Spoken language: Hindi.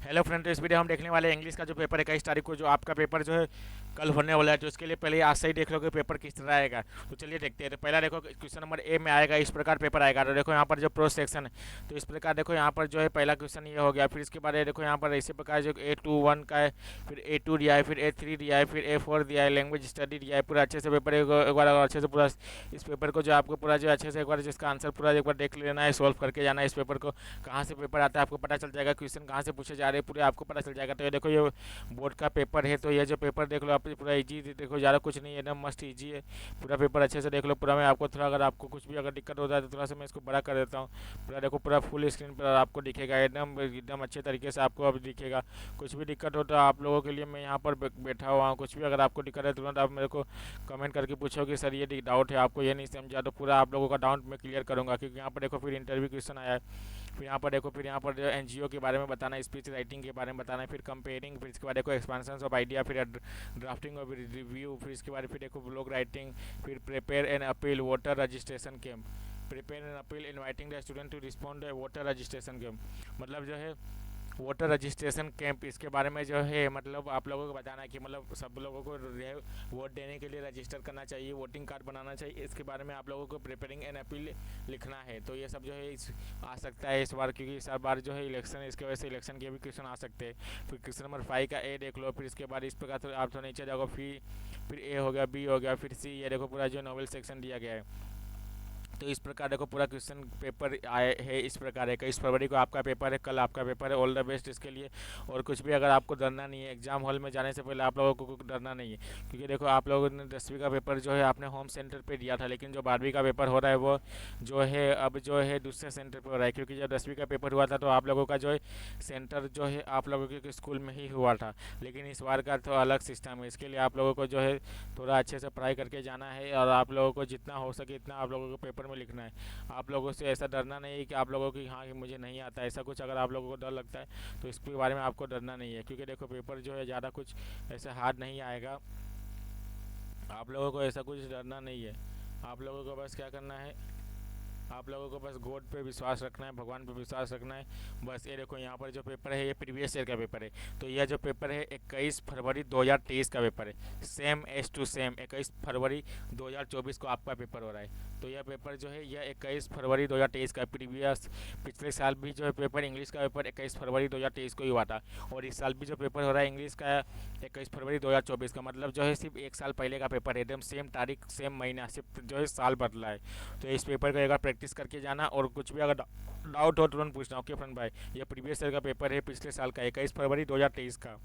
हेलो फ्रेंड, तो इस वीडियो हम देखने वाले हैं इंग्लिश का जो पेपर है 21 तारीख को, जो आपका पेपर जो है कल होने वाला है। तो इसके लिए पहले आज से ही देख लो कि पेपर किस तरह आएगा। तो चलिए देखते हैं। तो पहला देखो, क्वेश्चन नंबर ए में आएगा इस प्रकार पेपर आएगा। तो देखो यहाँ पर जो प्रो सेक्शन है, तो इस प्रकार देखो यहाँ पर जो है पहला क्वेश्चन ये हो गया। फिर इसके बाद ये देखो यहाँ पर इसी प्रकार जो A21 का है, फिर A2 दिया है, फिर A3 दिया है, फिर A4 दिया है, लैंग्वेज स्टडी दिया है। पूरा अच्छे से पेपर एक बार अच्छे से पूरा इस पेपर को जो आपको पूरा जो अच्छे से एक बार जिसका आंसर पूरा एक बार देख लेना है, सॉल्व करके जाना है। इस पेपर को कहाँ से पेपर आता है आपको पता चल जाएगा, क्वेश्चन कहाँ से पूछे जा रहे हैं पूरे आपको पता चल जाएगा। तो ये देखो, ये बोर्ड का पेपर है। तो ये जो पेपर देख लो आप, पूरा इजी देखो, ज़्यादा कुछ नहीं है, एकदम मस्त इजी है। पूरा पेपर अच्छे से देख लो। पूरा मैं आपको थोड़ा, अगर आपको कुछ भी अगर दिक्कत होता है तो थोड़ा सा मैं इसको बड़ा कर देता हूँ। पूरा देखो, पूरा फुल स्क्रीन पर आपको दिखेगा, एकदम एकदम अच्छे तरीके से आपको अब दिखेगा। कुछ भी दिक्कत हो तो आप लोगों के लिए मैं यहाँ पर बैठा हुआ हूँ। कुछ भी अगर आपको दिक्कत है तुरंत आप मेरे को कमेंट करके पूछो कि सर ये डाउट है, आपको ये नहीं समझा, तो पूरा आप लोगों का डाउट मैं क्लियर करूँगा। क्योंकि यहाँ पर देखो फिर इंटरव्यू क्वेश्चन आया है। फिर यहाँ पर देखो, फिर यहाँ पर जो एनजीओ के बारे में बताना है, स्पीच राइटिंग के बारे में बताना है, फिर कंपेयरिंग, फिर इसके बाद देखो एक्सपेंशन ऑफ आइडिया, फिर ड्राफ्टिंग और रिव्यू, फिर इसके बाद फिर देखो ब्लॉग राइटिंग, फिर prepare and appeal voter registration camp, prepare and appeal inviting the student to respond voter registration camp. मतलब जो है वोटर रजिस्ट्रेशन कैंप, इसके बारे में जो है मतलब आप लोगों को बताना है कि मतलब सब लोगों को वोट देने के लिए रजिस्टर करना चाहिए, वोटिंग कार्ड बनाना चाहिए। इसके बारे में आप लोगों को प्रिपेयरिंग एंड अपील लिखना है। तो ये सब जो है आ सकता है इस बार, क्योंकि इस बार जो है इलेक्शन है, इसके वजह से इलेक्शन के भी क्वेश्चन आ सकते हैं। फिर क्वेश्चन नंबर 5 का ए देख लो। फिर इसके बाद इस प्रकार तो आप तो नीचे जाओगे, फिर ए हो गया, बी हो गया, फिर सी। ये देखो पूरा जो नोवेल सेक्शन दिया गया है। तो इस प्रकार देखो पूरा क्वेश्चन पेपर आए है इस प्रकार है। 21 फरवरी को आपका पेपर है, कल आपका पेपर है। ऑल द बेस्ट इसके लिए। और कुछ भी अगर आपको डरना नहीं है, एग्जाम हॉल में जाने से पहले आप लोगों को डरना नहीं है। क्योंकि देखो आप लोगों ने 10वीं का पेपर जो है आपने होम सेंटर पे दिया था, लेकिन जो 12वीं का पेपर हो रहा है वो जो है अब जो है दूसरे सेंटर पे हो रहा है। क्योंकि जब 10वीं का पेपर हुआ था तो आप लोगों का जो है सेंटर जो है आप लोगों के स्कूल में ही हुआ था, लेकिन इस बार का तो अलग सिस्टम है। इसके लिए आप लोगों को जो है थोड़ा अच्छे से पढ़ाई करके जाना है, और आप लोगों को जितना हो सके इतना आप लोगों को पेपर में लिखना है। आप लोगों से ऐसा डरना नहीं है कि आप लोगों की हाँ कि मुझे नहीं आता, ऐसा कुछ अगर आप लोगों को डर लगता है तो इसके बारे में आपको डरना नहीं है। क्योंकि देखो पेपर जो है ज़्यादा कुछ ऐसे हार्ड नहीं आएगा, आप लोगों को ऐसा कुछ डरना नहीं है। आप लोगों को बस क्या करना है, आप लोगों को बस गॉड पे विश्वास रखना है, भगवान पे विश्वास रखना है बस। ये देखो यहाँ पर जो पेपर है ये प्रीवियस ईयर का पेपर है। तो यह जो पेपर है 21 फरवरी 2023 का पेपर है, सेम एज टू सेम 21 फरवरी 2024 को आपका पेपर हो रहा है। तो यह पेपर जो है यह 21 फरवरी 2023 का प्रीवियस, पिछले साल भी जो है पेपर इंग्लिश का पेपर 21 फरवरी 2023 को ही हुआ था। और इस साल भी जो पेपर हो रहा है इंग्लिश का 21 फरवरी 2024 का, मतलब जो है सिर्फ एक साल पहले का पेपर है, एकदम सेम तारीख सेम महीना, सिर्फ जो है साल बदला है। तो इस पेपर को एक बार प्रैक्टिस करके जाना, और कुछ भी अगर डाउट हो तुरंत पूछना। ओके फ्रेंड भाई, ये प्रीवियस ईयर का पेपर है, पिछले साल का 21 फरवरी 2023 का।